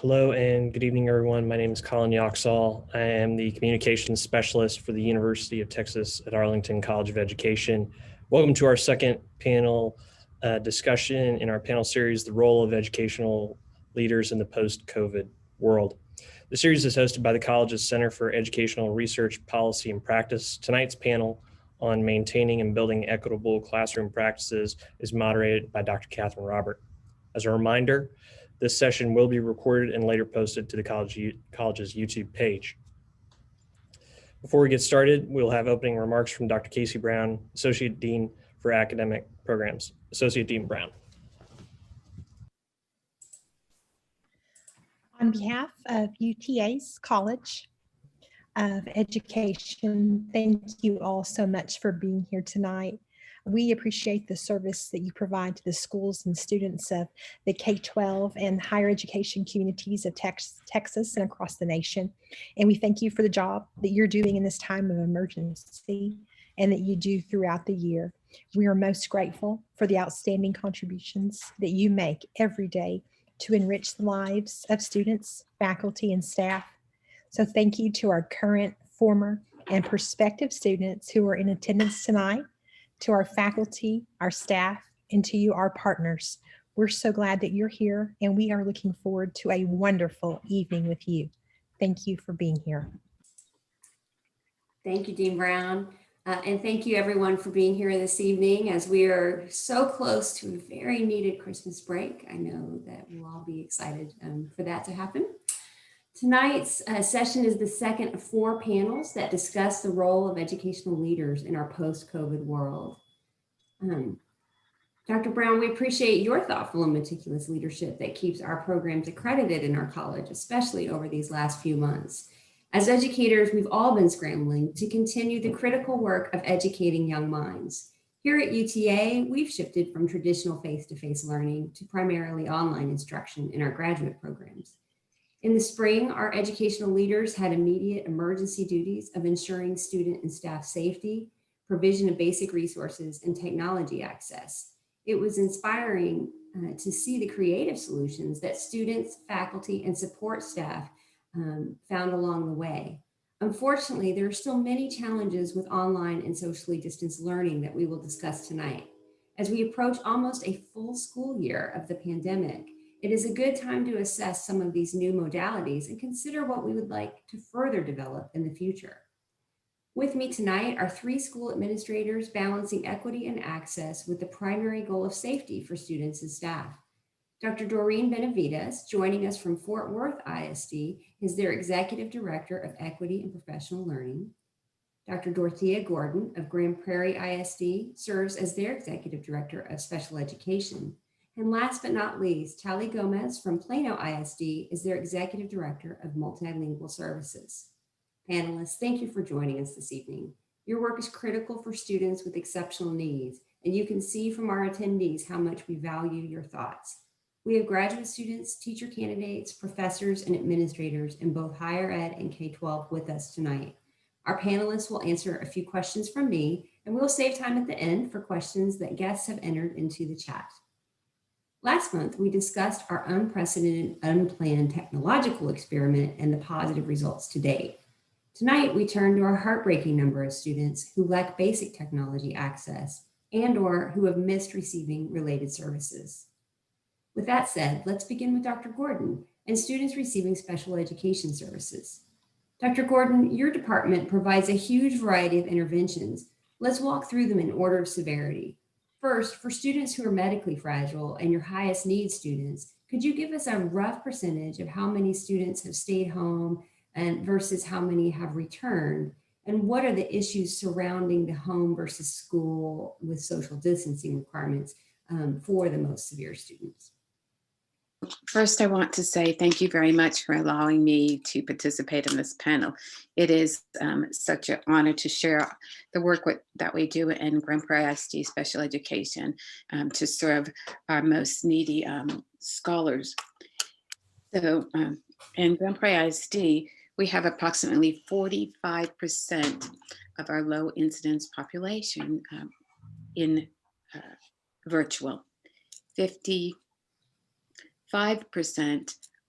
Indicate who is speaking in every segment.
Speaker 1: Hello and good evening, everyone. My name is Colin Yoxall. I am the Communications Specialist for the University of Texas at Arlington College of Education. Welcome to our second panel discussion in our panel series, The Role of Educational Leaders in the Post-COVID World. The series is hosted by the college's Center for Educational Research, Policy, and Practice. Tonight's panel on maintaining and building equitable classroom practices is moderated by Dr. Catherine Robert. As a reminder, this session will be recorded and later posted to the college's YouTube page. Before we get started, we'll have opening remarks from Dr. Casey Brown, Associate Dean for Academic Programs. Associate Dean Brown.
Speaker 2: On behalf of UTA's College of Education, thank you all so much for being here tonight. We appreciate the service that you provide to the schools and students of the K-12 and higher education communities of Texas and across the nation. And we thank you for the job that you're doing in this time of emergency and that you do throughout the year. We are most grateful for the outstanding contributions that you make every day to enrich the lives of students, faculty, and staff. So thank you to our current, former, and prospective students who are in attendance tonight, to our faculty, our staff, and to you, our partners. We're so glad that you're here, and we are looking forward to a wonderful evening with you. Thank you for being here.
Speaker 3: Thank you, Dean Brown. And thank you everyone for being here this evening as we are so close to a very needed Christmas break. I know that we'll all be excited for that to happen. Tonight's session is the second of 4 panels that discuss the role of educational leaders in our post-COVID world. Dr. Brown, we appreciate your thoughtful and meticulous leadership that keeps our programs accredited in our college, especially over these last few months. As educators, we've all been scrambling to continue the critical work of educating young minds. Here at UTA, we've shifted from traditional face-to-face learning to primarily online instruction in our graduate programs. In the spring, our educational leaders had immediate emergency duties of ensuring student and staff safety, provision of basic resources, and technology access. It was inspiring to see the creative solutions that students, faculty, and support staff found along the way. Unfortunately, there are still many challenges with online and socially distanced learning that we will discuss tonight. As we approach almost a full school year of the pandemic, it is a good time to assess some of these new modalities and consider what we would like to further develop in the future. With me tonight are 3 school administrators balancing equity and access with the primary goal of safety for students and staff. Dr. Dorene Benavidez, joining us from Fort Worth ISD, is their Executive Director of Equity and Professional Learning. Dr. Dorothea Gordon of Grand Prairie ISD serves as their Executive Director of Special Education. And last but not least, Talle Gomez from Plano ISD is their Executive Director of Multilingual Services. Panelists, thank you for joining us this evening. Your work is critical for students with exceptional needs, and you can see from our attendees how much we value your thoughts. We have graduate students, teacher candidates, professors, and administrators in both higher ed and K-12 with us tonight. Our panelists will answer a few questions from me, and we'll save time at the end for questions that guests have entered into the chat. Last month, we discussed our unprecedented, unplanned technological experiment and the positive results to date. Tonight, we turn to our heartbreaking number of students who lack basic technology access and/or who have missed receiving related services. With that said, let's begin with Dr. Gordon and students receiving special education services. Dr. Gordon, your department provides a huge variety of interventions. Let's walk through them in order of severity. First, for students who are medically fragile and your highest need students, could you give us a rough percentage of how many students have stayed home and versus how many have returned? And what are the issues surrounding the home versus school with social distancing requirements for the most severe students?
Speaker 4: First, I want to say thank you very much for allowing me to participate in this panel. It is such an honor to share the work that we do in Grand Prairie ISD Special Education to serve our most needy scholars. So in Grand Prairie ISD, we have approximately 45% of our low incidence population in virtual. 55%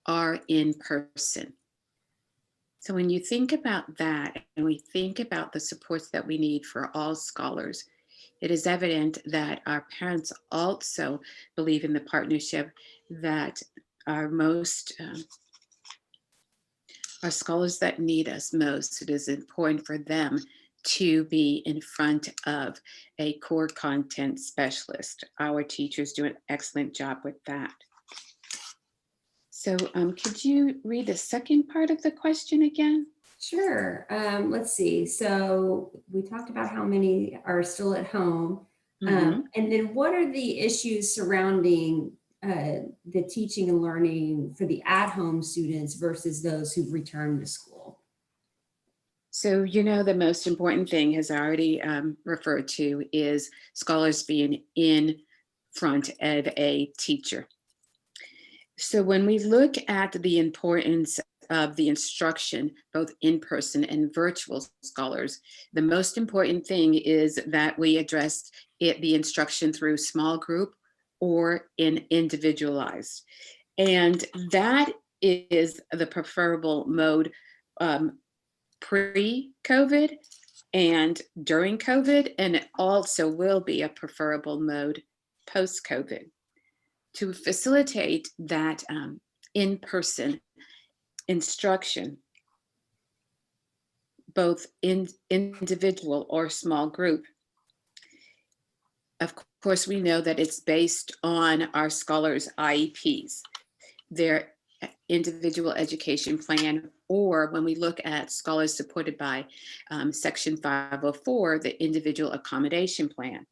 Speaker 4: are in person. So when you think about that, and we think about the supports that we need for all scholars, it is evident that our parents also believe in the partnership, that our scholars that need us most, it is important for them to be in front of a core content specialist. Our teachers do an excellent job with that. So could you read the second part of the question again?
Speaker 3: Sure. Let's see. So we talked about how many are still at home. And then what are the issues surrounding the teaching and learning for the at-home students versus those who've returned to school?
Speaker 4: So, the most important thing, as I already referred to, is scholars being in front of a teacher. So when we look at the importance of the instruction, both in-person and virtual scholars, the most important thing is that we address the instruction through small group or in individualized. And that is the preferable mode pre-COVID and during COVID, and it also will be a preferable mode post-COVID. To facilitate that in-person instruction, both in individual or small group, of course, we know that it's based on our scholars' IEPs, their individual education plan, or when we look at scholars supported by Section 504, the individual accommodation plan.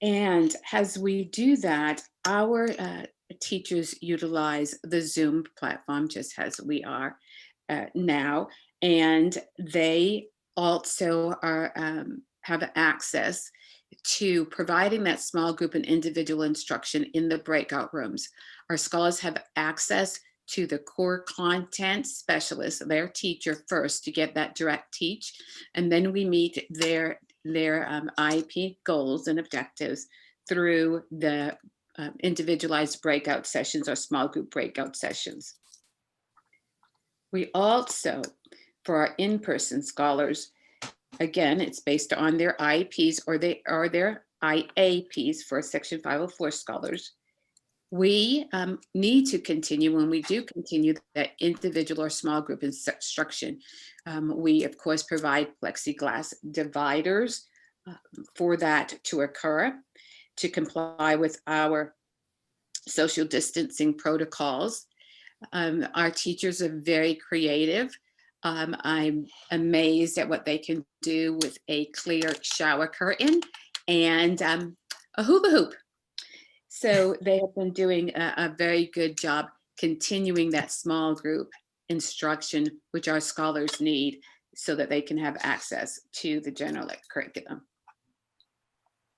Speaker 4: And as we do that, our teachers utilize the Zoom platform, just as we are now, and they also have access to providing that small group and individual instruction in the breakout rooms. Our scholars have access to the core content specialist, their teacher first, to get that direct teach, and then we meet their IEP goals and objectives through the individualized breakout sessions or small group breakout sessions. We also, for our in-person scholars, again, it's based on their IEPs or their IAPs for Section 504 scholars. We need to continue, when we do continue that individual or small group instruction, we of course provide plexiglass dividers for that to occur, to comply with our social distancing protocols. Our teachers are very creative. I'm amazed at what they can do with a clear shower curtain and a hula hoop. So they have been doing a very good job continuing that small group instruction, which our scholars need so that they can have access to the general curriculum.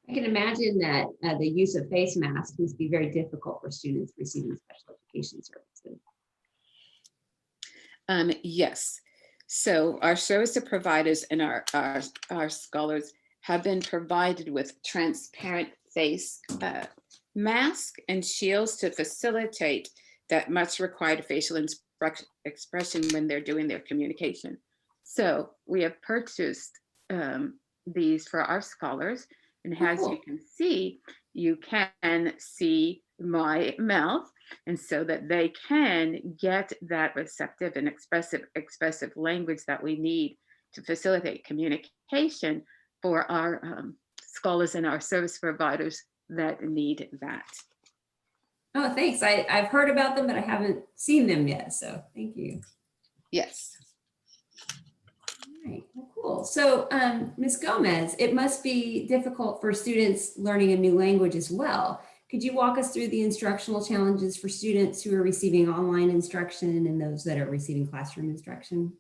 Speaker 3: I can imagine that the use of face masks must be very difficult for students receiving special education services.
Speaker 4: Yes. So our service providers and our scholars have been provided with transparent face mask and shields to facilitate that much required facial expression when they're doing their communication. So we have purchased these for our scholars, and as you can see, you can see my mouth, and so that they can get that receptive and expressive language that we need to facilitate communication for our scholars and our service providers that need that.
Speaker 3: Oh, thanks. I've heard about them, but I haven't seen them yet. So thank you.
Speaker 4: Yes.
Speaker 3: All right, well, cool. So Ms. Gomez, it must be difficult for students learning a new language as well. Could you walk us through the instructional challenges for students who are receiving online instruction and those that are receiving classroom instruction?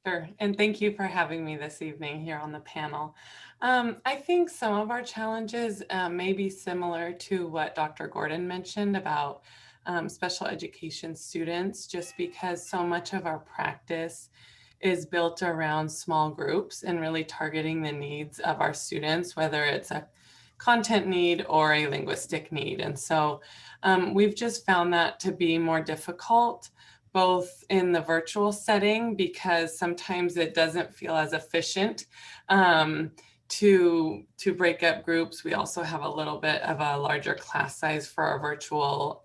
Speaker 5: Sure, and thank you for having me this evening here on the panel. I think some of our challenges may be similar to what Dr. Gordon mentioned about special education students, just because so much of our practice is built around small groups and really targeting the needs of our students, whether it's a content need or a linguistic need. And so we've just found that to be more difficult, both in the virtual setting, because sometimes it doesn't feel as efficient to break up groups. We also have a little bit of a larger class size for our virtual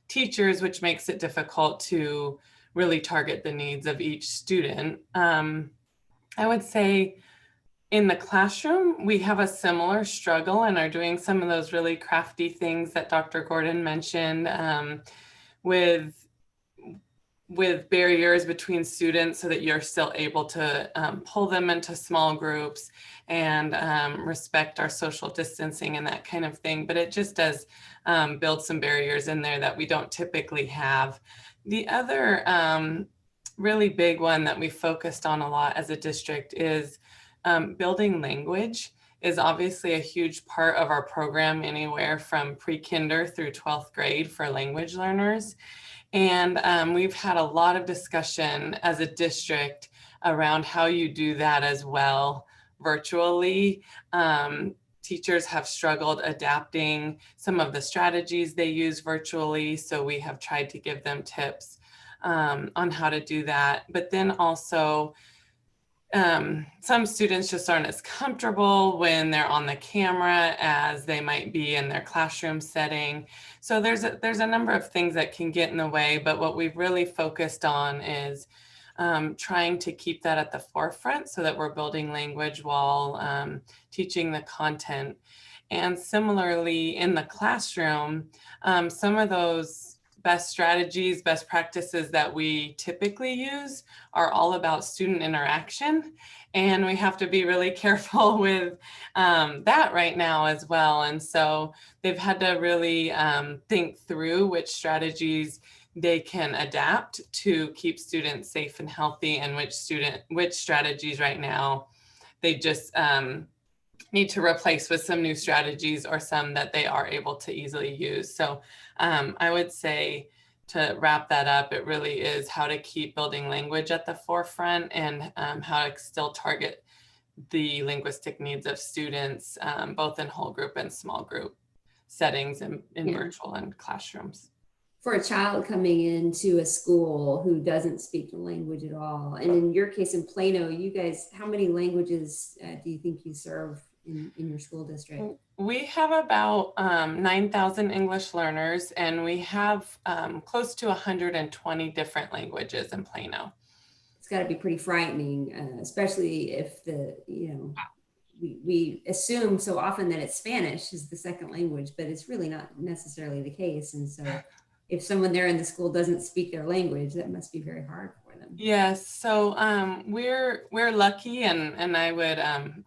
Speaker 5: teachers, which makes it difficult to really target the needs of each student. I would say in the classroom, we have a similar struggle and are doing some of those really crafty things that Dr. Gordon mentioned with barriers between students so that you're still able to pull them into small groups and respect our social distancing and that kind of thing. But it just does build some barriers in there that we don't typically have. The other really big one that we focused on a lot as a district is building language is obviously a huge part of our program, anywhere from pre-kinder through 12th grade for language learners. And we've had a lot of discussion as a district around how you do that as well virtually. Teachers have struggled adapting some of the strategies they use virtually. So we have tried to give them tips on how to do that. But then also, some students just aren't as comfortable when they're on the camera as they might be in their classroom setting. So there's a number of things that can get in the way, but what we've really focused on is trying to keep that at the forefront so that we're building language while teaching the content. And similarly in the classroom, some of those best strategies, best practices that we typically use are all about student interaction. And we have to be really careful with that right now as well. And so they've had to really think through which strategies they can adapt to keep students safe and healthy, and which strategies right now they just need to replace with some new strategies or some that they are able to easily use. So I would say, to wrap that up, it really is how to keep building language at the forefront and how to still target the linguistic needs of students, both in whole group and small group settings in virtual and classrooms.
Speaker 3: For a child coming into a school who doesn't speak the language at all, and in your case in Plano, you guys, how many languages do you think you serve in your school district?
Speaker 5: We have about 9,000 English learners, and we have close to 120 different languages in Plano.
Speaker 3: It's got to be pretty frightening, especially if we assume so often that it's Spanish is the second language, but it's really not necessarily the case. And so if someone there in the school doesn't speak their language, that must be very hard for them.
Speaker 5: Yes, so we're lucky, and I would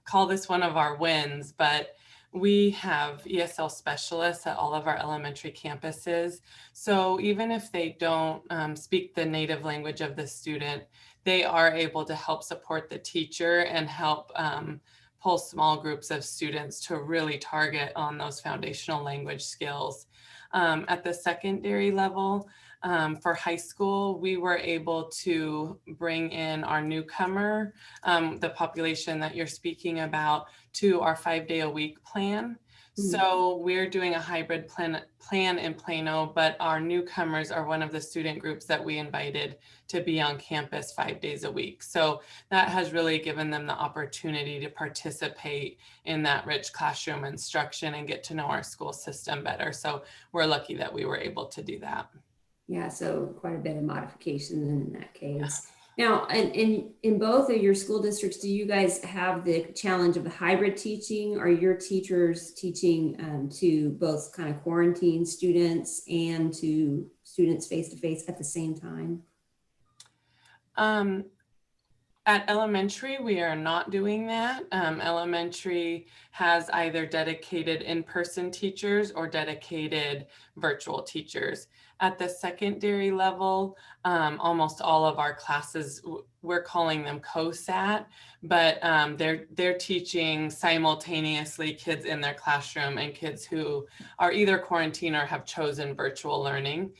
Speaker 5: call this one of our wins, but we have ESL specialists at all of our elementary campuses. So even if they don't speak the native language of the student, they are able to help support the teacher and help pull small groups of students to really target on those foundational language skills. At the secondary level, for high school, we were able to bring in our newcomer, the population that you're speaking about, to our 5-day-a-week plan. Mm-hmm. So we're doing a hybrid plan in Plano, but our newcomers are one of the student groups that we invited to be on campus 5 days a week. So that has really given them the opportunity to participate in that rich classroom instruction and get to know our school system better. So we're lucky that we were able to do that.
Speaker 3: Yeah, so quite a bit of modification in that case. Yeah. Now, in both of your school districts, do you guys have the challenge of the hybrid teaching? Are your teachers teaching to both kind of quarantine students and to students face-to-face at the same time?
Speaker 5: At elementary, we are not doing that. Elementary has either dedicated in-person teachers or dedicated virtual teachers. At the secondary level, almost all of our classes, we're calling them COSAT, but they're teaching simultaneously kids in their classroom and kids who are either quarantined or have chosen virtual learning.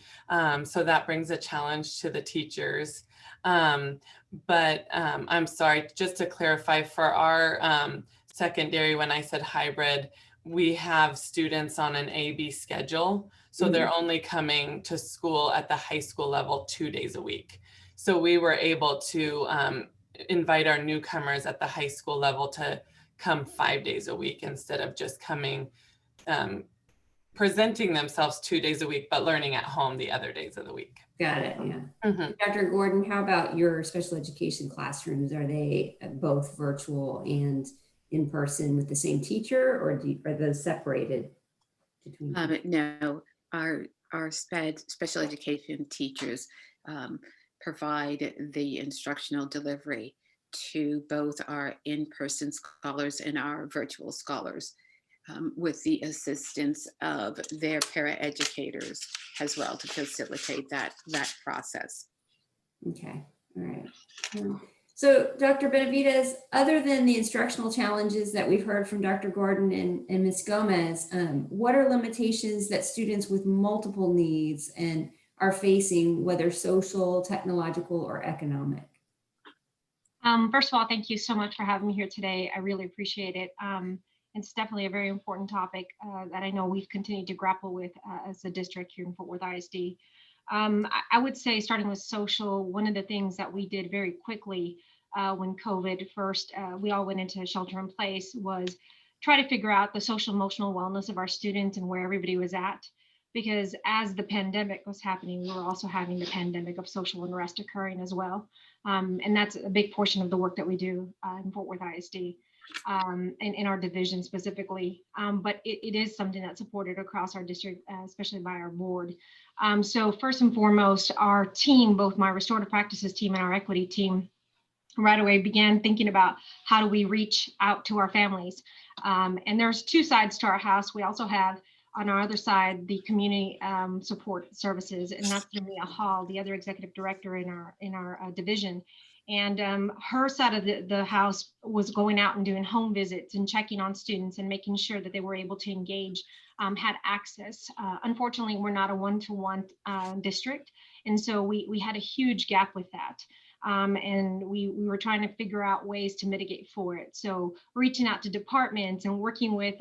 Speaker 5: So that brings a challenge to the teachers. But I'm sorry, just to clarify, for our secondary, when I said hybrid, we have students on an A-B schedule. So they're only coming to school at the high school level 2 days a week. So we were able to invite our newcomers at the high school level to come 5 days a week instead of just coming, presenting themselves 2 days a week, but learning at home the other days of the week.
Speaker 3: Got it, yeah. Dr. Gordon, how about your special education classrooms? Are they both virtual and in person with the same teacher, or are those separated between?
Speaker 4: No, our special education teachers provide the instructional delivery to both our in-person scholars and our virtual scholars, with the assistance of their paraeducators as well to facilitate that process.
Speaker 3: Okay, all right. So Dr. Benavidez, other than the instructional challenges that we've heard from Dr. Gordon and Ms. Gomez, what are limitations that students with multiple needs and are facing, whether social, technological, or economic?
Speaker 6: First of all, thank you so much for having me here today. I really appreciate it. It's definitely a very important topic that I know we've continued to grapple with as a district here in Fort Worth ISD. I would say, starting with social, one of the things that we did very quickly when COVID first, we all went into shelter in place, was try to figure out the social emotional wellness of our students and where everybody was at. Because as the pandemic was happening, we were also having the pandemic of social unrest occurring as well. And that's a big portion of the work that we do in Fort Worth ISD. In our division specifically, but it is something that's supported across our district, especially by our board. So first and foremost, our team, both my restorative practices team and our equity team, right away began thinking about how do we reach out to our families. And there's two sides to our house. We also have on our other side the community support services, and that's Dorothea Hall, the other executive director in our division. And her side of the house was going out and doing home visits and checking on students and making sure that they were able to engage, had access. Unfortunately, we're not a one-to-one district. And so we had a huge gap with that. And we were trying to figure out ways to mitigate for it. So reaching out to departments and working with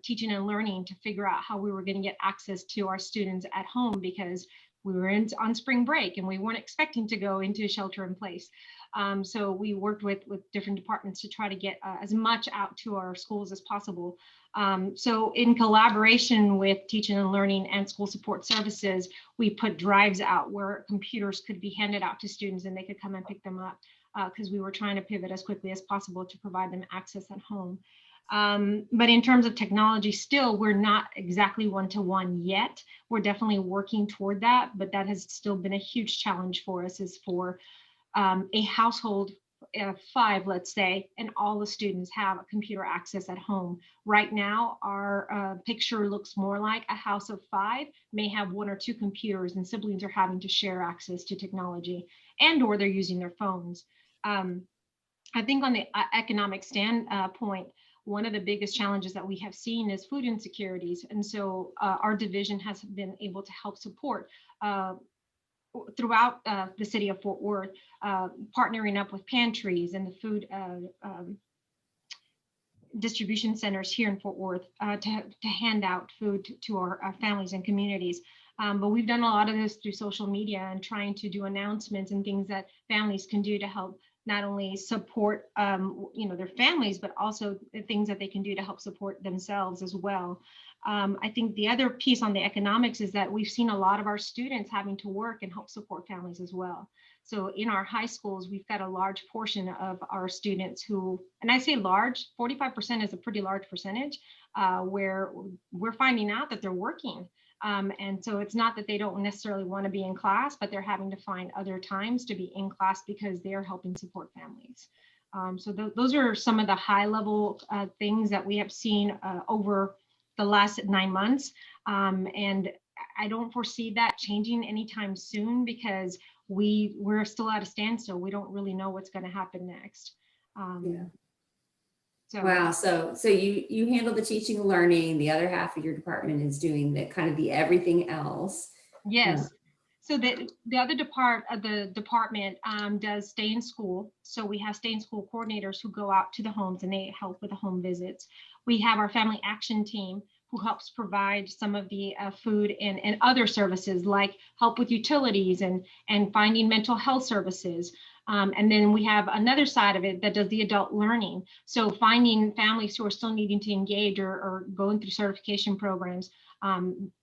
Speaker 6: teaching and learning to figure out how we were going to get access to our students at home, because we were on spring break and we weren't expecting to go into shelter in place. So we worked with different departments to try to get as much out to our schools as possible. So in collaboration with teaching and learning and school support services, we put drives out where computers could be handed out to students and they could come and pick them up, because we were trying to pivot as quickly as possible to provide them access at home. But in terms of technology, still, we're not exactly one-to-one yet. We're definitely working toward that, but that has still been a huge challenge for us, is for a household of 5, let's say, and all the students have a computer access at home. Right now, our picture looks more like a house of 5 may have 1 or 2 computers, and siblings are having to share access to technology, and or they're using their phones. I think on the economic standpoint, one of the biggest challenges that we have seen is food insecurities. And so our division has been able to help support throughout the city of Fort Worth, partnering up with pantries and the food distribution centers here in Fort Worth to hand out food to our families and communities. But we've done a lot of this through social media and trying to do announcements and things that families can do to help not only support their families, but also the things that they can do to help support themselves as well. I think the other piece on the economics is that we've seen a lot of our students having to work and help support families as well. So in our high schools, we've got a large portion of our students who, and I say large, 45% is a pretty large percentage, where we're finding out that they're working. And so it's not that they don't necessarily want to be in class, but they're having to find other times to be in class because they're helping support families. So those are some of the high level things that we have seen over the last 9 months. And I don't foresee that changing anytime soon, because we're still at a standstill. We don't really know what's going to happen next.
Speaker 3: Yeah.
Speaker 6: So.
Speaker 3: Wow. So you handle the teaching and learning. The other half of your department is doing the kind of the everything else.
Speaker 6: Yes. So the other department does stay in school. So we have stay in school coordinators who go out to the homes and they help with the home visits. We have our family action team who helps provide some of the food and other services like help with utilities and finding mental health services. And then we have another side of it that does the adult learning. So finding families who are still needing to engage or going through certification programs.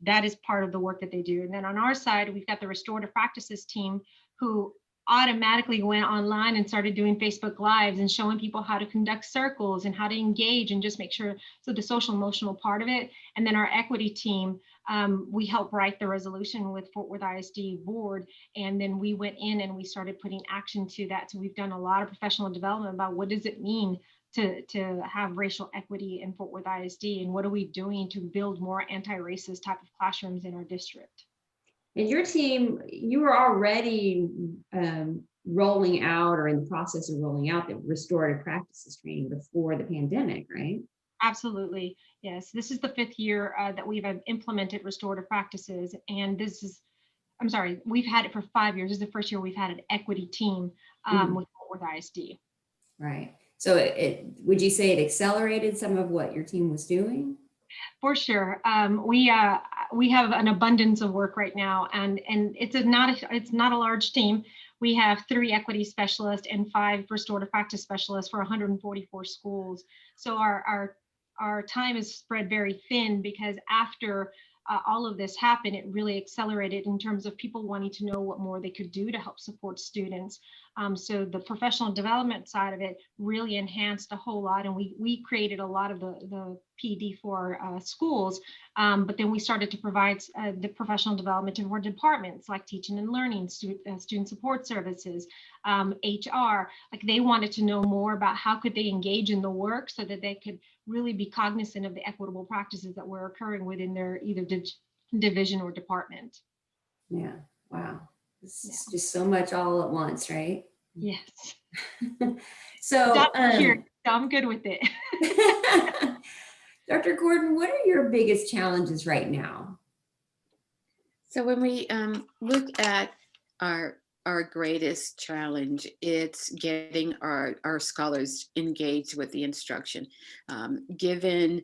Speaker 6: That is part of the work that they do. And then on our side, we've got the restorative practices team who automatically went online and started doing Facebook Lives and showing people how to conduct circles and how to engage and just make sure, so the social emotional part of it. And then our equity team, we helped write the resolution with Fort Worth ISD board. And then we went in and we started putting action to that. So we've done a lot of professional development about what does it mean to have racial equity in Fort Worth ISD, and what are we doing to build more anti-racist type of classrooms in our district.
Speaker 3: And your team, you were already rolling out or in the process of rolling out the restorative practices training before the pandemic, right?
Speaker 6: Absolutely, yes. This is the 5th year that we've implemented restorative practices, and this is, I'm sorry, we've had it for 5 years. This is the first year we've had an equity team with Fort Worth ISD.
Speaker 3: Right. So would you say it accelerated some of what your team was doing?
Speaker 6: For sure. We have an abundance of work right now, and it's not a large team. We have 3 equity specialists and 5 restorative practice specialists for 144 schools. So our time is spread very thin, because after all of this happened, it really accelerated in terms of people wanting to know what more they could do to help support students. So the professional development side of it really enhanced a whole lot, and we created a lot of the PD for schools, but then we started to provide the professional development to more departments like teaching and learning, student support services, HR. Like, they wanted to know more about how could they engage in the work so that they could really be cognizant of the equitable practices that were occurring within their either division or department.
Speaker 3: Yeah. Wow. This is just so much all at once, right?
Speaker 6: Yes.
Speaker 3: So
Speaker 6: I'm good with it.
Speaker 3: Dr. Gordon, what are your biggest challenges right now?
Speaker 4: So when we look at our greatest challenge, it's getting our scholars engaged with the instruction. Given,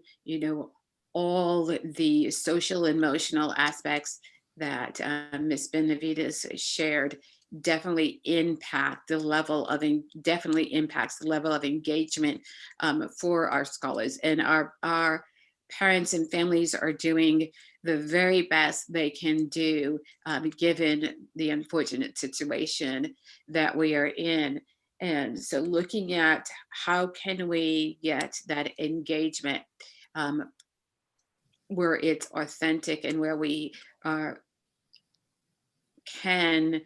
Speaker 4: all the social and emotional aspects that Ms. Benavidez shared, definitely impacts the level of engagement for our scholars. And our parents and families are doing the very best they can do, given the unfortunate situation that we are in. And so looking at how can we get that engagement where it's authentic and where we can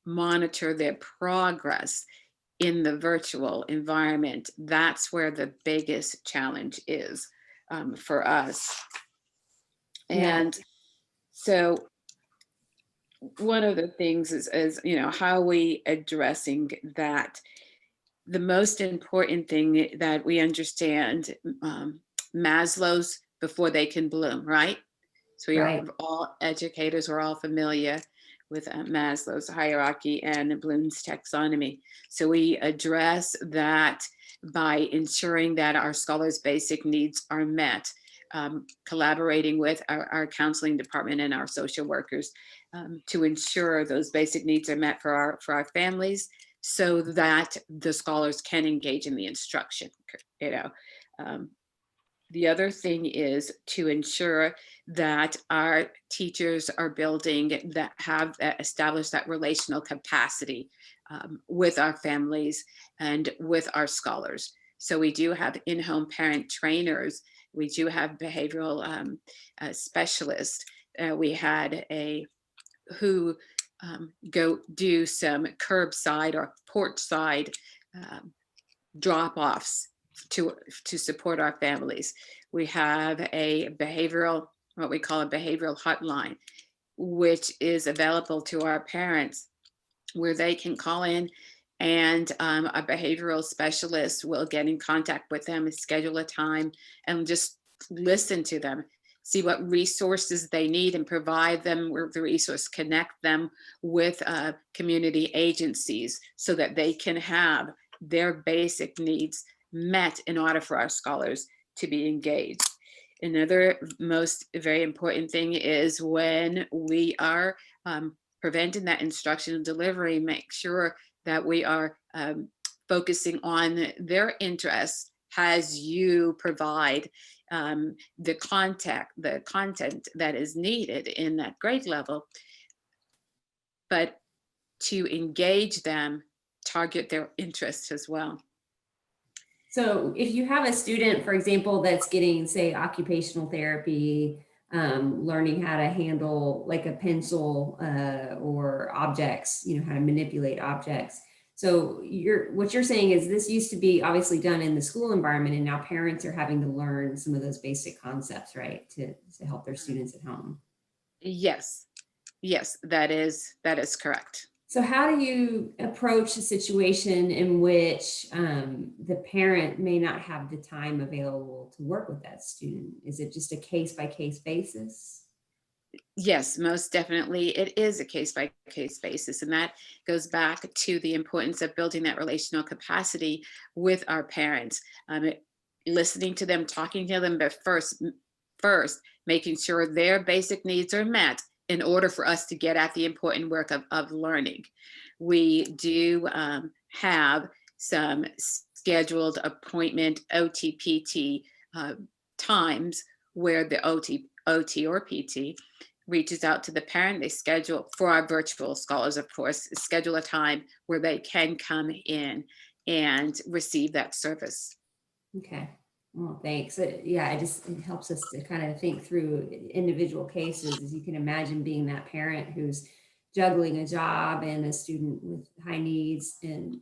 Speaker 4: monitor their progress in the virtual environment, that's where the biggest challenge is for us. And so one of the things is how are we addressing that? The most important thing that we understand, Maslow's before they can bloom, right? So we are all educators, we're all familiar with Maslow's hierarchy and Bloom's taxonomy. So we address that by ensuring that our scholars' basic needs are met, collaborating with our counseling department and our social workers to ensure those basic needs are met for our families, so that the scholars can engage in the instruction. The other thing is to ensure that our teachers are building that have established that relational capacity with our families and with our scholars. So we do have in-home parent trainers. We do have behavioral specialists. We had who go do some curbside or porch side drop-offs to support our families. We have what we call a behavioral hotline, which is available to our parents, where they can call in and a behavioral specialist will get in contact with them and schedule a time and just listen to them see what resources they need and provide them with the resource, connect them with community agencies so that they can have their basic needs met in order for our scholars to be engaged. Another most very important thing is when we are preventing that instructional delivery, make sure that we are focusing on their interests as you provide the content that is needed in that grade level, but to engage them, target their interests as well.
Speaker 3: So if you have a student, for example, that's getting, say, occupational therapy, learning how to handle like a pencil or objects, how to manipulate objects. So what you're saying is this used to be obviously done in the school environment, and now parents are having to learn some of those basic concepts, right, to help their students at home.
Speaker 4: Yes, that is correct.
Speaker 3: So how do you approach a situation in which the parent may not have the time available to work with that student? Is it just a case-by-case basis?
Speaker 4: Yes, most definitely. It is a case-by-case basis. And that goes back to the importance of building that relational capacity with our parents, listening to them, talking to them, but first making sure their basic needs are met in order for us to get at the important work of learning. We do have some scheduled appointment OT-PT times where the OT or PT reaches out to the parent. They schedule, for our virtual scholars, of course, schedule a time where they can come in and receive that service.
Speaker 3: Okay. Well, thanks. Yeah, it helps us to kind of think through individual cases. As you can imagine, being that parent who's juggling a job and a student with high needs. And,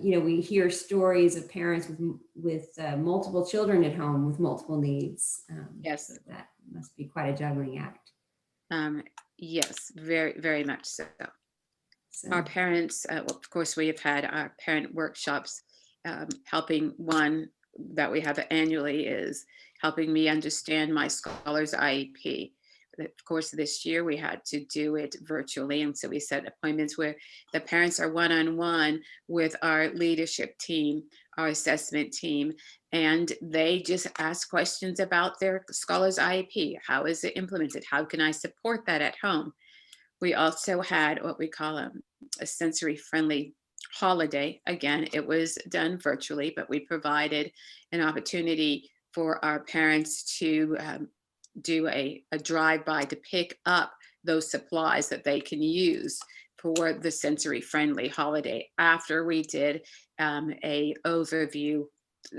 Speaker 3: we hear stories of parents with multiple children at home with multiple needs.
Speaker 4: Yes.
Speaker 3: So that must be quite a juggling act.
Speaker 4: Yes, very, very much so. Our parents, of course, we have had our parent workshops helping. One that we have annually is helping me understand my scholars IEP. Of course, this year we had to do it virtually. And so we set appointments where the parents are one-on-one with our leadership team, our assessment team, and they just ask questions about their scholars IEP. How is it implemented? How can I support that at home? We also had what we call a sensory-friendly holiday. Again, it was done virtually, but we provided an opportunity for our parents to do a drive-by to pick up those supplies that they can use for the sensory-friendly holiday. After we did a overview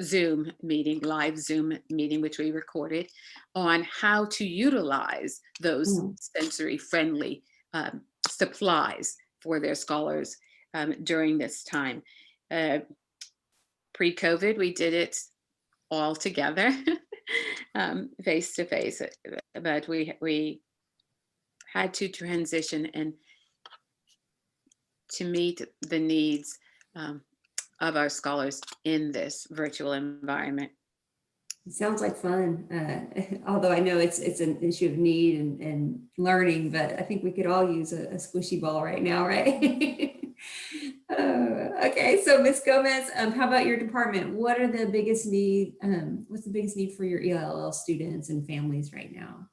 Speaker 4: Zoom meeting, live Zoom meeting, which we recorded, on how to utilize those sensory-friendly supplies for their scholars during this time. Pre-COVID, we did it all together, face to face, but we had to transition and to meet the needs of our scholars in this virtual environment.
Speaker 3: It sounds like fun, although I know it's an issue of need and learning, but I think we could all use a squishy ball right now, right? Okay, so Ms. Gomez, how about your department? What are the biggest need? What's the biggest need for your ELL students and families right now?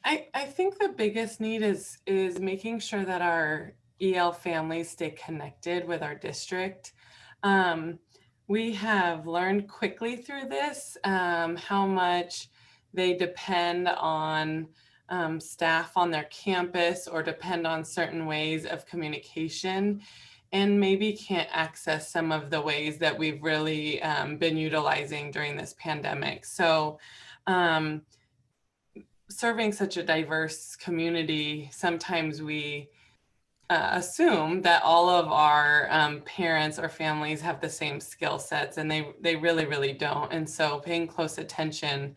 Speaker 5: I think the biggest need is making sure that our EL families stay connected with our district. We have learned quickly through this how much they depend on staff on their campus or depend on certain ways of communication, and maybe can't access some of the ways that we've really been utilizing during this pandemic. So serving such a diverse community, sometimes we assume that all of our parents or families have the same skill sets, and they really, really don't. And so paying close attention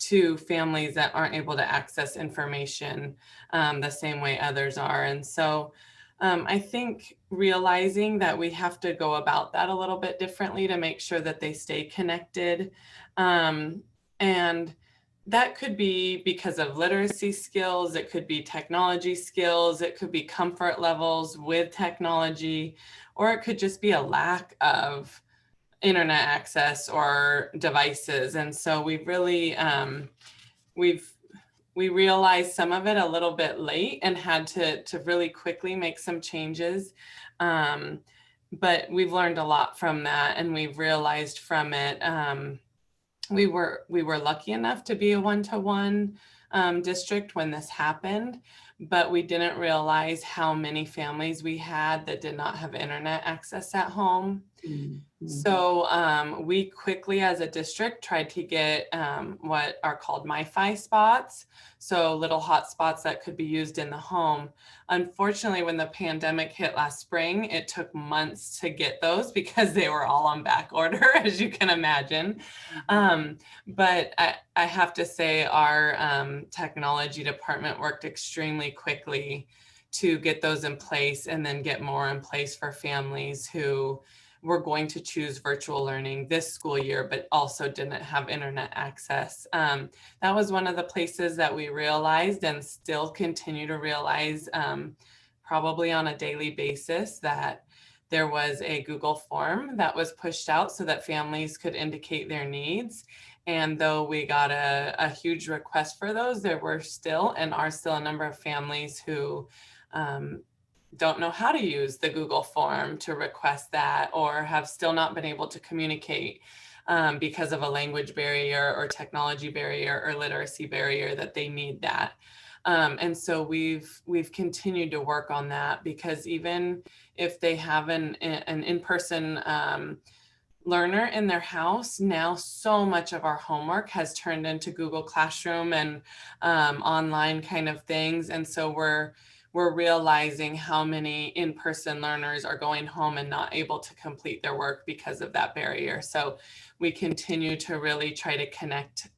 Speaker 5: to families that aren't able to access information the same way others are. And so I think realizing that we have to go about that a little bit differently to make sure that they stay connected. And that could be because of literacy skills, it could be technology skills, it could be comfort levels with technology, or it could just be a lack of internet access or devices. And so we've really, we realized some of it a little bit late and had to really quickly make some changes. But we've learned a lot from that, and we've realized from it, we were lucky enough to be a one-to-one district when this happened, but we didn't realize how many families we had that did not have internet access at home.
Speaker 3: Mm-hmm.
Speaker 5: So we quickly as a district tried to get what are called MiFi spots. So little hotspots that could be used in the home. Unfortunately, when the pandemic hit last spring, it took months to get those because they were all on back order, as you can imagine. But I have to say our technology department worked extremely quickly to get those in place and then get more in place for families who were going to choose virtual learning this school year, but also didn't have internet access. That was one of the places that we realized and still continue to realize probably on a daily basis that there was a Google form that was pushed out so that families could indicate their needs. And though we got a huge request for those, there were still and are still a number of families who don't know how to use the Google form to request that, or have still not been able to communicate because of a language barrier or technology barrier or literacy barrier that they need that. And so we've continued to work on that, because even if they have an in-person learner in their house, now so much of our homework has turned into Google Classroom and online kind of things. And so we're realizing how many in-person learners are going home and not able to complete their work because of that barrier. So we continue to really try to connect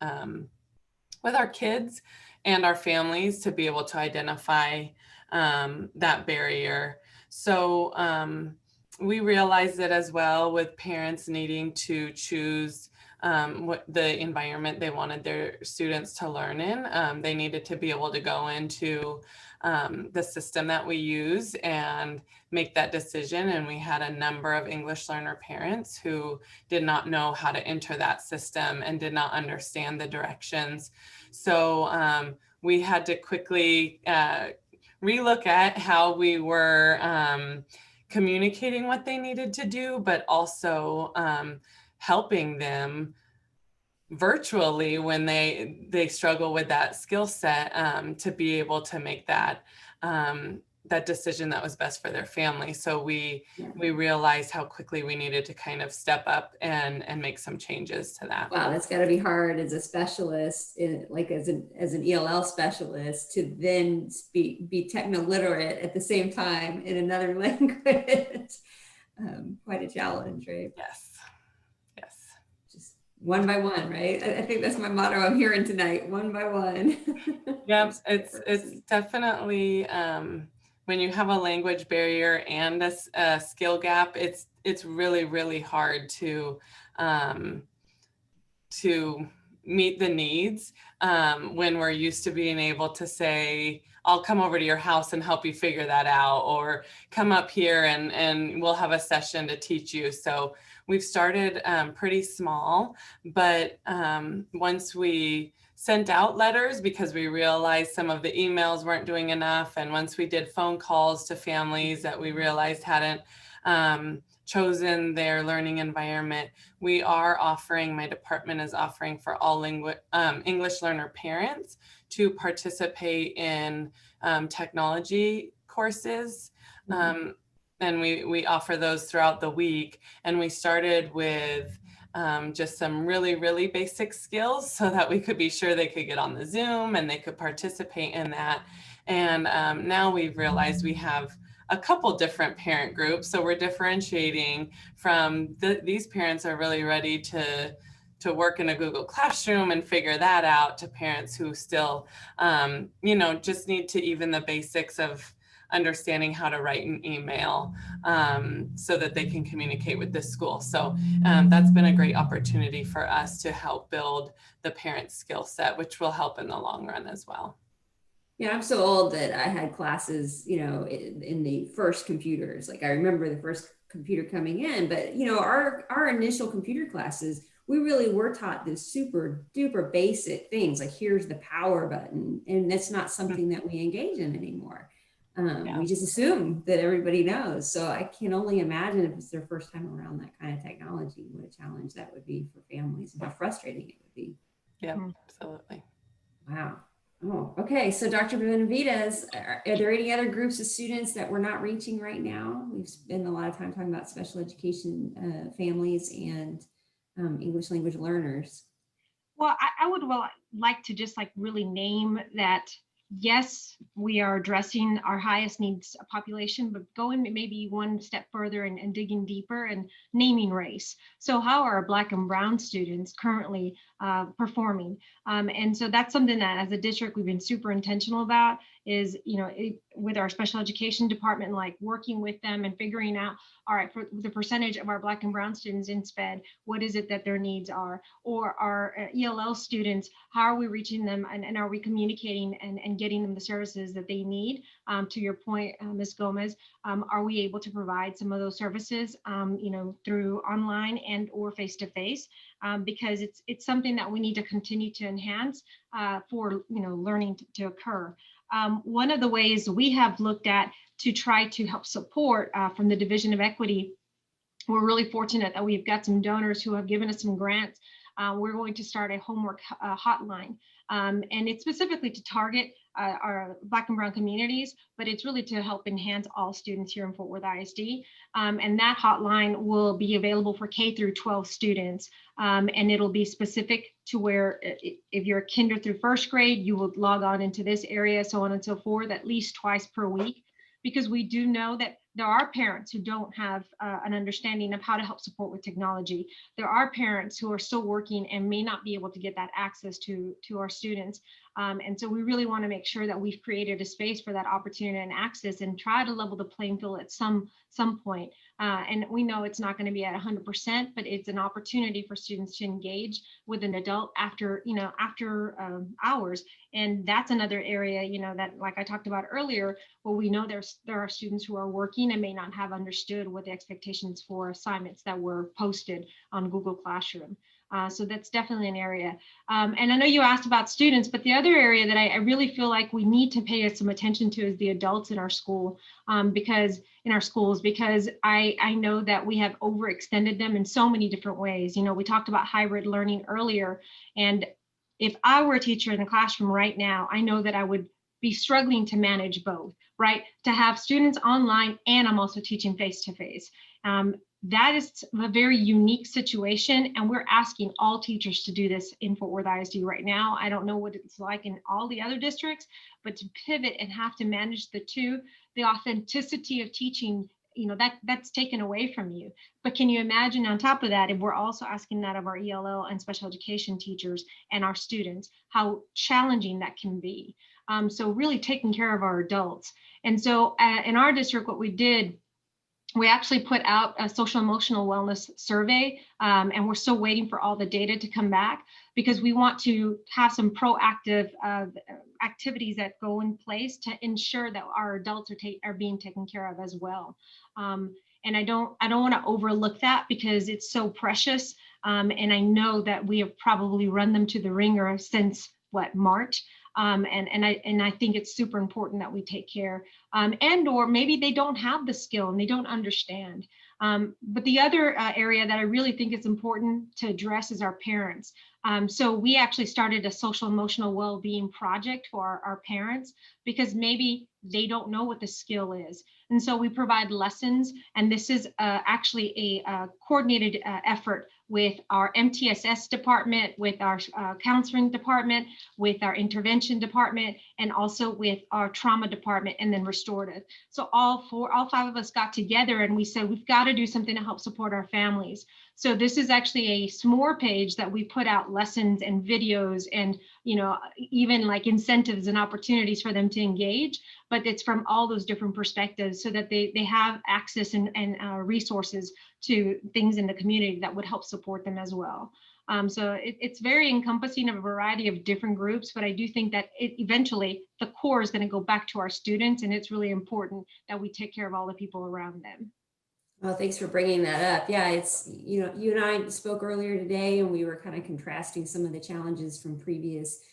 Speaker 5: with our kids and our families to be able to identify that barrier. So we realized it as well with parents needing to choose what the environment they wanted their students to learn in. They needed to be able to go into the system that we use and make that decision. And we had a number of English learner parents who did not know how to enter that system and did not understand the directions. So we had to quickly relook at how we were communicating what they needed to do, but also helping them virtually when they struggle with that skill set to be able to make that that decision that was best for their family. So we realized how quickly we needed to kind of step up and make some changes to that.
Speaker 3: Wow, that's got to be hard as a specialist, like as an ELL specialist, to then be techno-literate at the same time in another language. Quite a challenge, right?
Speaker 5: Yes.
Speaker 3: Just one by one, right? I think that's my motto I'm hearing tonight, one by one.
Speaker 5: Yep, it's definitely, when you have a language barrier and a skill gap, it's really, really hard to meet the needs when we're used to being able to say, I'll come over to your house and help you figure that out, or come up here and we'll have a session to teach you. So we've started pretty small, but once we sent out letters, because we realized some of the emails weren't doing enough, and once we did phone calls to families that we realized hadn't chosen their learning environment, we are offering, my department is offering for all English learner parents to participate in technology courses. And we offer those throughout the week. And we started with just some really, really basic skills so that we could be sure they could get on the Zoom and they could participate in that. And now we've realized we have a couple different parent groups. So we're differentiating from these parents are really ready to work in a Google Classroom and figure that out, to parents who still, just need to even the basics of understanding how to write an email so that they can communicate with the school. So that's been a great opportunity for us to help build the parent skill set, which will help in the long run as well.
Speaker 3: Yeah, I'm so old that I had classes, in the first computers. Like I remember the first computer coming in, but our initial computer classes, we really were taught this super duper basic things like here's the power button, and that's not something that we engage in anymore. We just assume that everybody knows. So I can only imagine if it's their first time around that kind of technology, what a challenge that would be for families and how frustrating it would be.
Speaker 5: Yeah, absolutely.
Speaker 3: Wow. Oh, okay. So Dr. Benavidez, are there any other groups of students that we're not reaching right now? We've spent a lot of time talking about special education families and English language learners.
Speaker 6: Well, I would like to just really name that, yes, we are addressing our highest needs population, but going maybe one step further and digging deeper and naming race. So how are Black and Brown students currently performing? And so that's something that as a district, we've been super intentional about is, with our special education department, like working with them and figuring out, all right, for the percentage of our Black and Brown students in SPED, what is it that their needs are? Or our ELL students, how are we reaching them and are we communicating and getting them the services that they need? To your point, Ms. Gomez, are we able to provide some of those services, through online and or face-to-face? Because it's something that we need to continue to enhance for learning to occur. One of the ways we have looked at to try to help support from the Division of Equity, we're really fortunate that we've got some donors who have given us some grants. We're going to start a homework hotline, and it's specifically to target our Black and Brown communities, but it's really to help enhance all students here in Fort Worth ISD. And that hotline will be available for K through 12 students. And it'll be specific to where if you're kinder through first grade, you will log on into this area, so on and so forth, at least twice per week, because we do know that there are parents who don't have an understanding of how to help support with technology. There are parents who are still working and may not be able to get that access to our students. And so we really want to make sure that we've created a space for that opportunity and access and try to level the playing field at some point. And we know it's not going to be at 100%, but it's an opportunity for students to engage with an adult after hours. And that's another area, that, like I talked about earlier, where we know there are students who are working and may not have understood what the expectations for assignments that were posted on Google Classroom. So that's definitely an area. And I know you asked about students, but the other area that I really feel like we need to pay some attention to is the adults in our school, because I know that we have overextended them in so many different ways. We talked about hybrid learning earlier, and if I were a teacher in the classroom right now, I know that I would be struggling to manage both, right? To have students online and I'm also teaching face-to-face. That is a very unique situation, and we're asking all teachers to do this in Fort Worth ISD right now. I don't know what it's like in all the other districts, but to pivot and have to manage the two, the authenticity of teaching, that's taken away from you. But can you imagine on top of that, if we're also asking that of our ELL and special education teachers and our students, how challenging that can be. So really taking care of our adults. And so in our district, what we did, we actually put out a social emotional wellness survey, and we're still waiting for all the data to come back because we want to have some proactive activities that go in place to ensure that our adults are being taken care of as well. And I don't want to overlook that because it's so precious. And I know that we have probably run them to the ringer since March. And I think it's super important that we take care, and or maybe they don't have the skill and they don't understand. But the other area that I really think is important to address is our parents. So we actually started a social emotional well-being project for our parents because maybe they don't know what the skill is. And so we provide lessons, and this is actually a coordinated effort with our MTSS department, with our counseling department, with our intervention department, and also with our trauma department, and then restorative. So all five of us got together and we said, we've got to do something to help support our families. So this is actually a s'more page that we put out lessons and videos and, even like incentives and opportunities for them to engage, but it's from all those different perspectives so that they have access and resources to things in the community that would help support them as well. So it's very encompassing of a variety of different groups, but I do think that eventually the core is going to go back to our students, and it's really important that we take care of all the people around them.
Speaker 3: Well, thanks for bringing that up. Yeah, it's, you and I spoke earlier today, and we were kind of contrasting some of the challenges from previous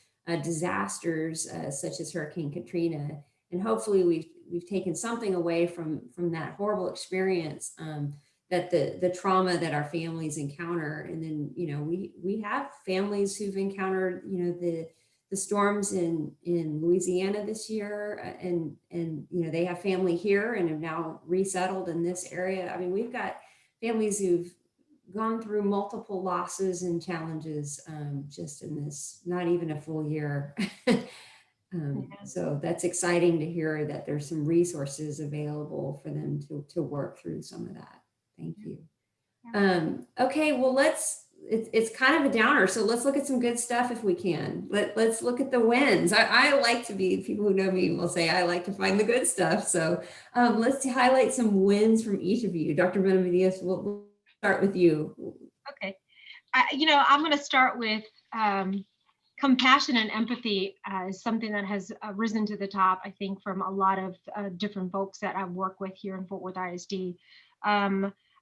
Speaker 3: disasters, such as Hurricane Katrina, and hopefully we've taken something away from that horrible experience. That the trauma that our families encounter, and then we have families who've encountered the storms in Louisiana this year, and they have family here and have now resettled in this area. I mean, we've got families who've gone through multiple losses and challenges just in this not even a full year. So that's exciting to hear that there's some resources available for them to work through some of that. Thank you. Okay, well, it's kind of a downer, so let's look at some good stuff if we can. Let's look at the wins. I like to be, people who know me will say I like to find the good stuff. So let's highlight some wins from each of you. Dr. Benavidez, we'll start with you.
Speaker 6: Okay. I'm going to start with compassion and empathy is something that has risen to the top, I think, from a lot of different folks that I've worked with here in Fort Worth ISD.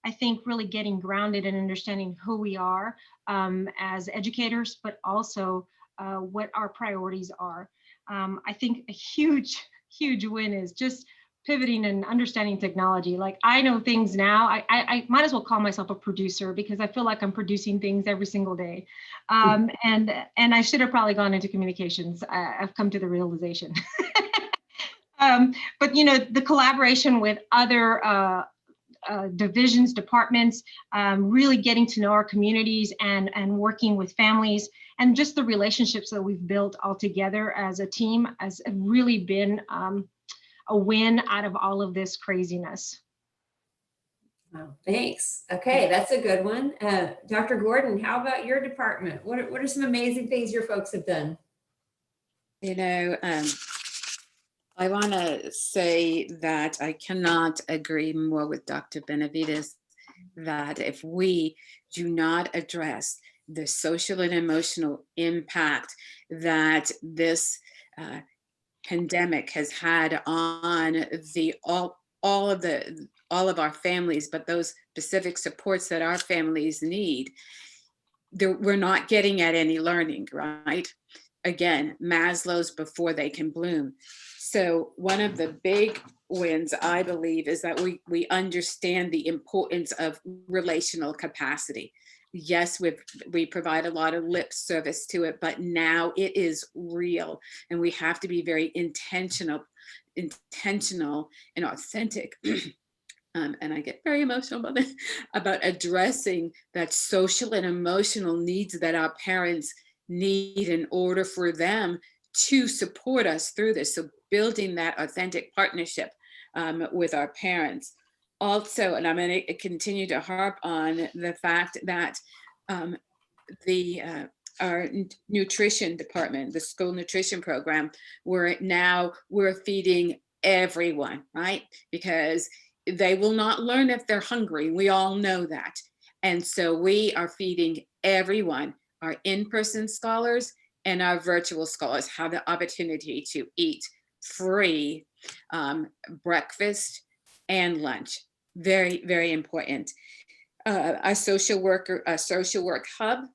Speaker 6: I think really getting grounded and understanding who we are as educators, but also what our priorities are. I think a huge win is just pivoting and understanding technology. Like, I know things now, I might as well call myself a producer because I feel like I'm producing things every single day. And I should have probably gone into communications. I've come to the realization. But the collaboration with other divisions, departments, really getting to know our communities and working with families, and just the relationships that we've built all together as a team has really been a win out of all of this craziness.
Speaker 3: Wow, thanks. Okay, that's a good one. Dr. Gordon, how about your department? What are some amazing things your folks have done?
Speaker 4: I want to say that I cannot agree more with Dr. Benavidez that if we do not address the social and emotional impact that this pandemic has had on all of our families, but those specific supports that our families need, we're not getting at any learning, right? Again, Maslow's before they can bloom. So one of the big wins, I believe, is that we understand the importance of relational capacity. Yes, we provide a lot of lip service to it, but now it is real, and we have to be very intentional and authentic. And I get very emotional about addressing that social and emotional needs that our parents need in order for them to support us through this. So building that authentic partnership with our parents. Also, and I'm going to continue to harp on the fact that our nutrition department, the school nutrition program, we're feeding everyone, right? Because they will not learn if they're hungry. We all know that. And so we are feeding everyone. Our in-person scholars and our virtual scholars have the opportunity to eat free breakfast and lunch. Very, very important. Our social work hub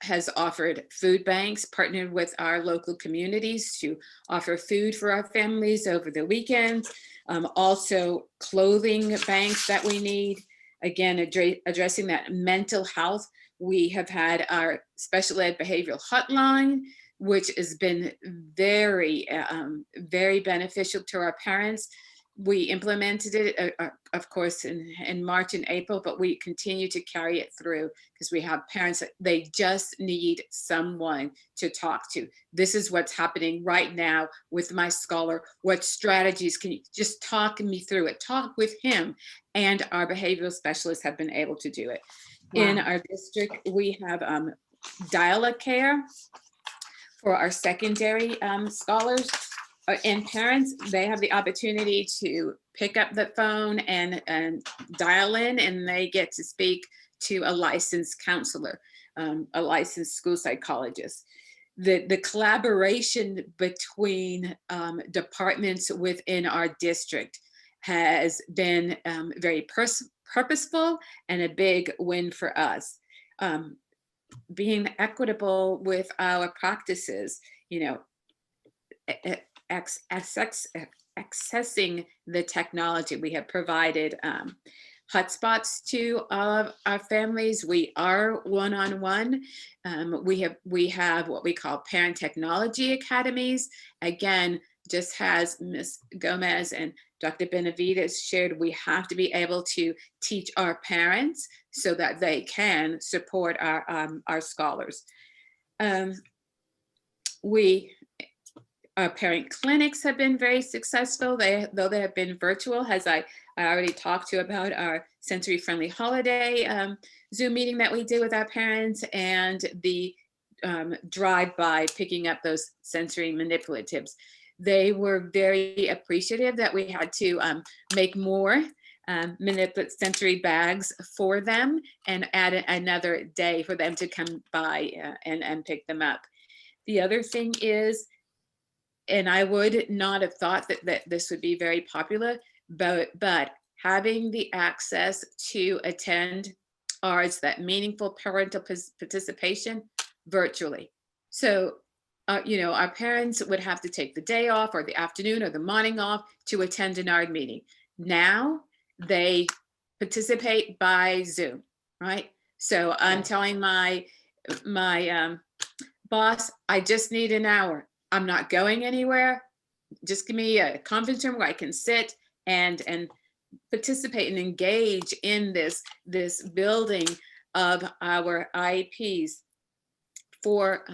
Speaker 4: has offered food banks, partnered with our local communities to offer food for our families over the weekends. Also clothing banks that we need. Again, addressing that mental health. We have had our special ed behavioral hotline, which has been very, very beneficial to our parents. we implemented it, of course, in March and April, but we continue to carry it through because we have parents that they just need someone to talk to. This is what's happening right now with my scholar. What strategies can you just talk me through it? Talk with him. And our behavioral specialists have been able to do it.
Speaker 3: Wow.
Speaker 4: In our district, we have dial-up care for our secondary scholars. And parents, they have the opportunity to pick up the phone and dial in, and they get to speak to a licensed counselor, a licensed school psychologist. The collaboration between departments within our district has been very purposeful and a big win for us. Being equitable with our practices, you know, accessing the technology. We have provided hotspots to all of our families. We are one-on-one. We have what we call parent technology academies. Again, just as Ms. Gomez and Dr. Benavidez shared, we have to be able to teach our parents so that they can support our scholars. Our parent clinics have been very successful, though they have been virtual, as I already talked to about our sensory friendly holiday Zoom meeting that we did with our parents, and the drive-by picking up those sensory manipulatives. They were very appreciative that we had to make more sensory bags for them and add another day for them to come by and pick them up. The other thing is, and I would not have thought that this would be very popular, but having the access to attend ARDS, that meaningful parental participation virtually. So, you know, our parents would have to take the day off or the afternoon or the morning off to attend an ARD meeting. Now they participate by Zoom, right? So I'm telling my boss, I just need an hour. I'm not going anywhere. Just give me a conference room where I can sit and participate and engage in this building of our IEPs for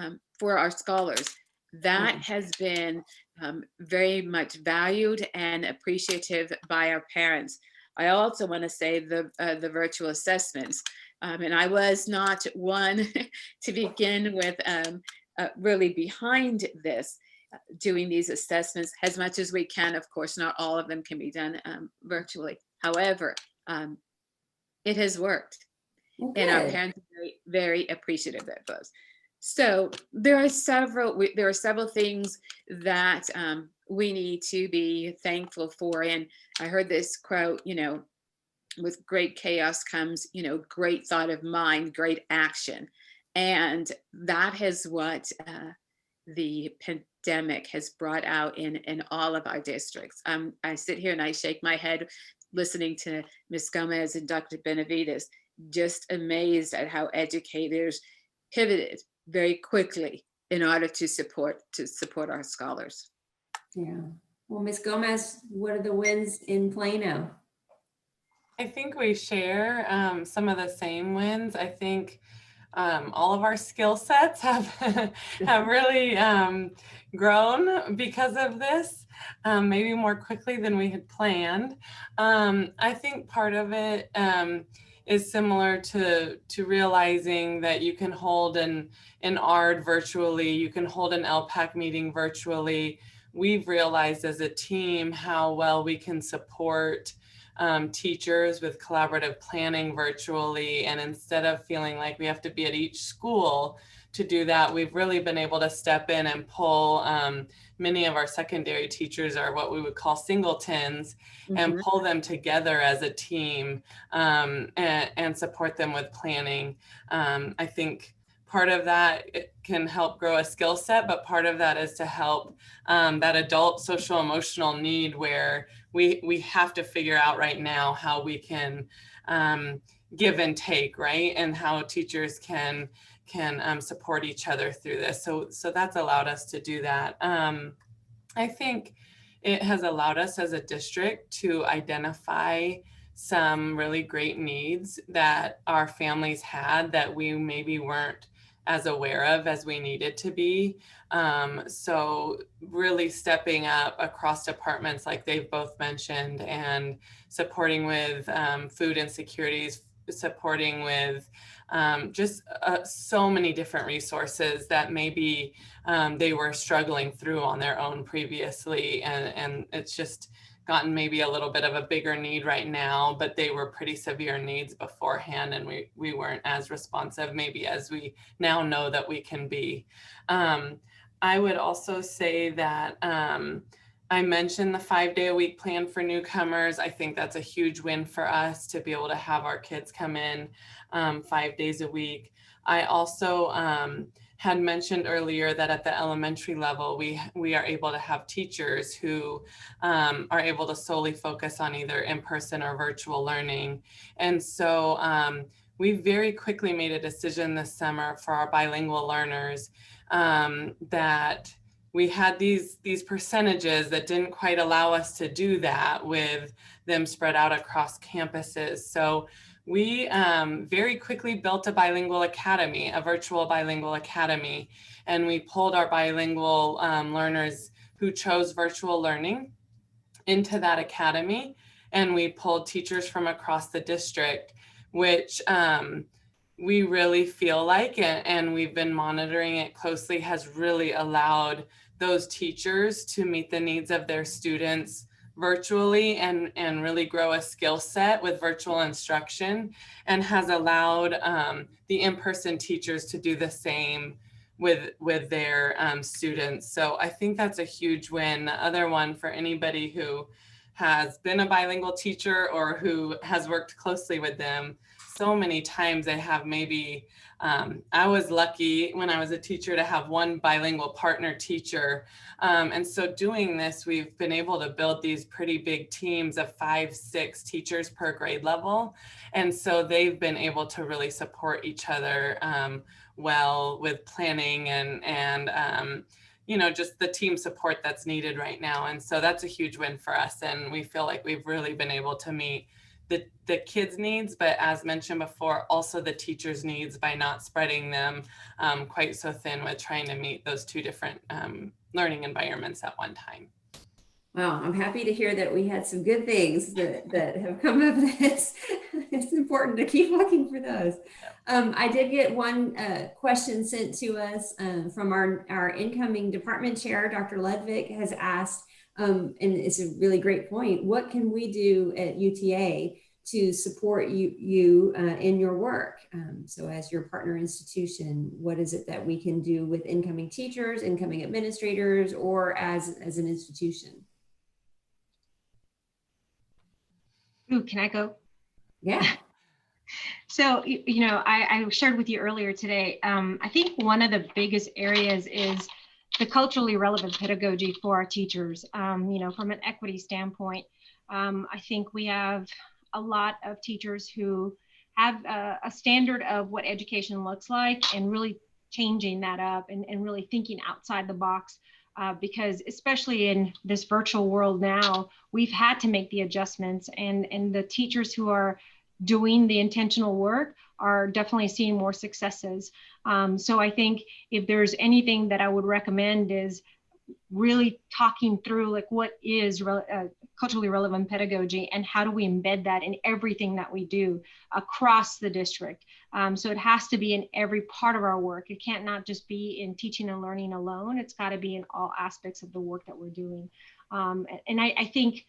Speaker 4: our scholars. That has been very much valued and appreciative by our parents. I also want to say the virtual assessments, and I was not one to begin with really behind this, doing these assessments as much as we can. Of course, not all of them can be done virtually. However, it has worked.
Speaker 3: Okay.
Speaker 4: And our parents are very, very appreciative of those. So there are several things that we need to be thankful for. And I heard this quote, you know, with great chaos comes, you know, great thought of mind, great action. And that is what the pandemic has brought out in all of our districts. I sit here and I shake my head listening to Ms. Gomez and Dr. Benavidez, just amazed at how educators pivoted very quickly in order to support our scholars.
Speaker 3: Yeah. Well, Ms. Gomez, what are the wins in Plano?
Speaker 5: I think we share some of the same wins. I think all of our skill sets have really grown because of this, maybe more quickly than we had planned. I think part of it is similar to realizing that you can hold an ARD virtually, you can hold an LPAC meeting virtually. We've realized as a team how well we can support teachers with collaborative planning virtually. And instead of feeling like we have to be at each school to do that, we've really been able to step in and pull many of our secondary teachers are what we would call singletons, and pull them together as a team and support them with planning. I think part of that it can help grow a skill set, but part of that is to help that adult social emotional need where we have to figure out right now how we can give and take, right? And how teachers can support each other through this. So that's allowed us to do that. I think it has allowed us as a district to identify some really great needs that our families had that we maybe weren't as aware of as we needed to be. So really stepping up across departments like they've both mentioned, and supporting with food insecurities, supporting with just so many different resources that maybe they were struggling through on their own previously. And it's just gotten maybe a little bit of a bigger need right now, but they were pretty severe needs beforehand, and we weren't as responsive maybe as we now know that we can be. I would also say that I mentioned the 5-day-a-week plan for newcomers. I think that's a huge win for us to be able to have our kids come in 5 days a week. I also had mentioned earlier that at the elementary level, we are able to have teachers who are able to solely focus on either in-person or virtual learning. And so we very quickly made a decision this summer for our bilingual learners that we had these percentages that didn't quite allow us to do that with them spread out across campuses. So we very quickly built a bilingual academy, a virtual bilingual academy, and we pulled our bilingual learners who chose virtual learning into that academy, and we pulled teachers from across the district, which we really feel like, and we've been monitoring it closely, has really allowed those teachers to meet the needs of their students virtually and really grow a skill set with virtual instruction, and has allowed the in-person teachers to do the same with their students. So I think that's a huge win. The other one for anybody who has been a bilingual teacher or who has worked closely with them, so many times they have maybe, I was lucky when I was a teacher to have one bilingual partner teacher. And so doing this, we've been able to build these pretty big teams of 5-6 teachers per grade level. And so they've been able to really support each other well with planning and you know, just the team support that's needed right now. And so that's a huge win for us. And we feel like we've really been able to meet the kids' needs, but as mentioned before, also the teachers' needs by not spreading them quite so thin with trying to meet those two different learning environments at one time.
Speaker 3: Wow, I'm happy to hear that we had some good things that have come of this. It's important to keep looking for those. I did get one question sent to us from our incoming department chair, Dr. Ledvick, has asked, and it's a really great point, what can we do at UTA to support you in your work? So as your partner institution, what is it that we can do with incoming teachers, incoming administrators, or as an institution?
Speaker 6: Ooh, can I go?
Speaker 3: Yeah.
Speaker 6: So, you know, I shared with you earlier today, I think one of the biggest areas is the culturally relevant pedagogy for our teachers. You know, from an equity standpoint, I think we have a lot of teachers who have a standard of what education looks like, and really changing that up and really thinking outside the box. Because especially in this virtual world now, we've had to make the adjustments, and the teachers who are doing the intentional work are definitely seeing more successes. So I think if there's anything that I would recommend is really talking through like what is culturally relevant pedagogy, and how do we embed that in everything that we do across the district. So it has to be in every part of our work. It can't not just be in teaching and learning alone. It's got to be in all aspects of the work that we're doing. And I think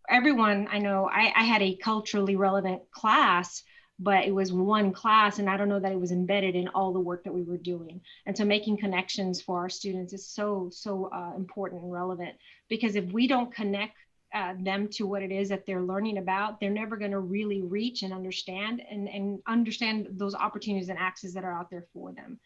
Speaker 6: everyone, I know I had a culturally relevant class, but it was one class, and I don't know that it was embedded in all the work that we were doing. And so making connections for our students is so important and relevant, because if we don't connect them to what it is that they're learning about, they're never going to really reach and understand those opportunities and access that are out there for them.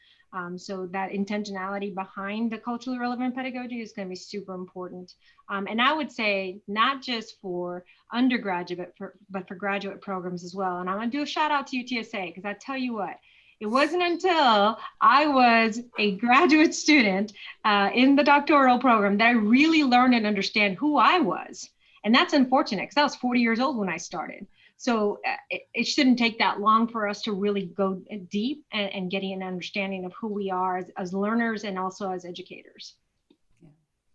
Speaker 6: So that intentionality behind the culturally relevant pedagogy is going to be super important. And I would say not just for undergraduate, but for graduate programs as well. And I'm going to do a shout out to UTSA, because I tell you what, It wasn't until I was a graduate student in the doctoral program that I really learned and understand who I was. And that's unfortunate because I was 40 years old when I started. So it shouldn't take that long for us to really go deep and getting an understanding of who we are as learners and also as educators.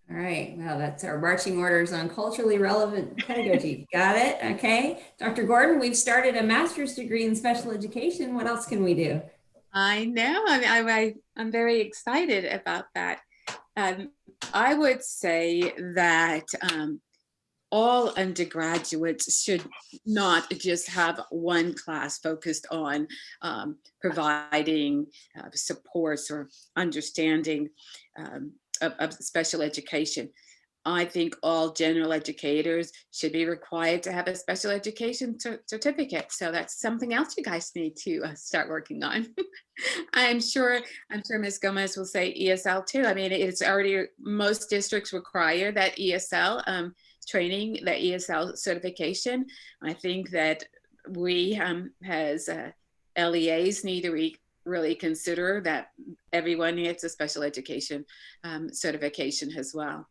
Speaker 3: All right, well, that's our marching orders on culturally relevant pedagogy. Got it? Okay. Dr. Gordon, we've started a master's degree in special education. What else can we do?
Speaker 4: I know. I'm very excited about that. I would say that all undergraduates should not just have one class focused on providing supports or understanding of special education. I think all general educators should be required to have a special education certificate. So that's something else you guys need to start working on. I'm sure Ms. Gomez will say ESL too. I mean, it's already, most districts require that ESL training, that ESL certification. I think that we as LEAs need to really consider that everyone gets a special education certification as well.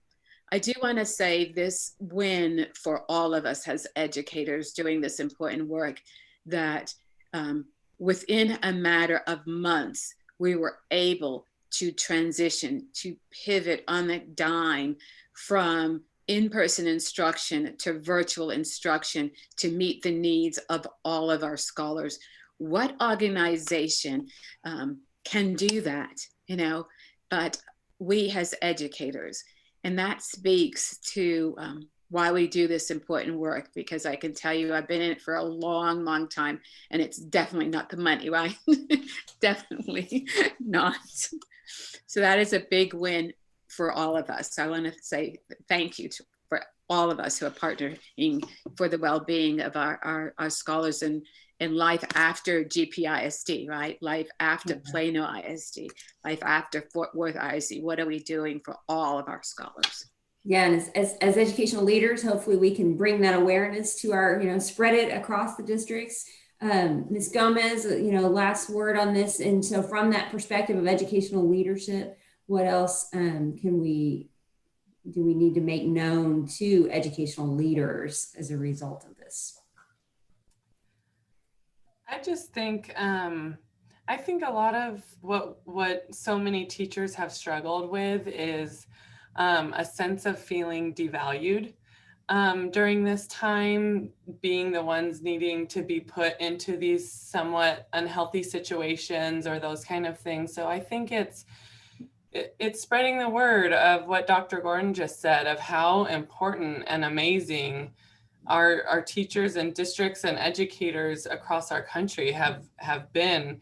Speaker 4: I do want to say this win for all of us as educators doing this important work, that within a matter of months, we were able to transition, to pivot on the dime from in-person instruction to virtual instruction to meet the needs of all of our scholars. What organization can do that, you know, but we as educators, and that speaks to why we do this important work, because I can tell you, I've been in it for a long, long time, and it's definitely not the money, right? Definitely not. So that is a big win for all of us. I want to say thank you for all of us who are partnering for the well-being of our scholars in life after GPISD, right? Life after Plano ISD, life after Fort Worth ISD. What are we doing for all of our scholars?
Speaker 3: Yeah, and as educational leaders, hopefully we can bring that awareness to our, spread it across the districts. Ms. Gomez, last word on this. And so from that perspective of educational leadership, what else do we need to make known to educational leaders as a result of this?
Speaker 5: I just think, I think a lot of what so many teachers have struggled with is a sense of feeling devalued during this time, being the ones needing to be put into these somewhat unhealthy situations or those kind of things. So I think it's spreading the word of what Dr. Gordon just said, of how important and amazing our teachers and districts and educators across our country have been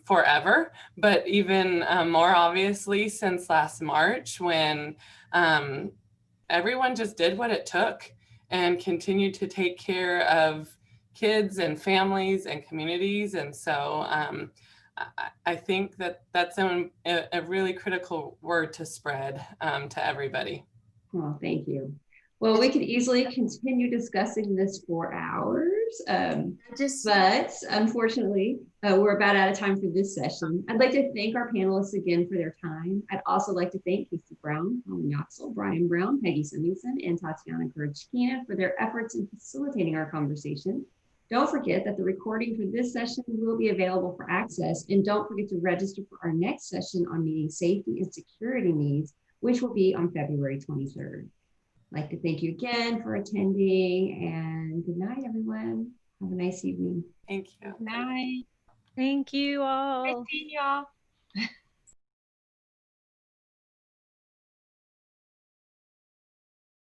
Speaker 5: forever, but even more obviously since last March, when everyone just did what it took and continued to take care of kids and families and communities. And so I think that's a really critical word to spread to everybody.
Speaker 3: Well, thank you. Well, we could easily continue discussing this for hours, but unfortunately, we're about out of time for this session. I'd like to thank our panelists again for their time. I'd also like to thank Casey Brown, Colin Yoxall, Brian Brown, Peggy Simmingson, and Tatiana Kurchkina for their efforts in facilitating our conversation. Don't forget that the recording for this session will be available for access, and don't forget to register for our next session on meeting safety and security needs, which will be on February 23rd. I'd like to thank you again for attending, and good night, everyone. Have a nice evening.
Speaker 5: Thank you.
Speaker 6: Good night.
Speaker 7: Thank you all.
Speaker 6: Nice seeing y'all.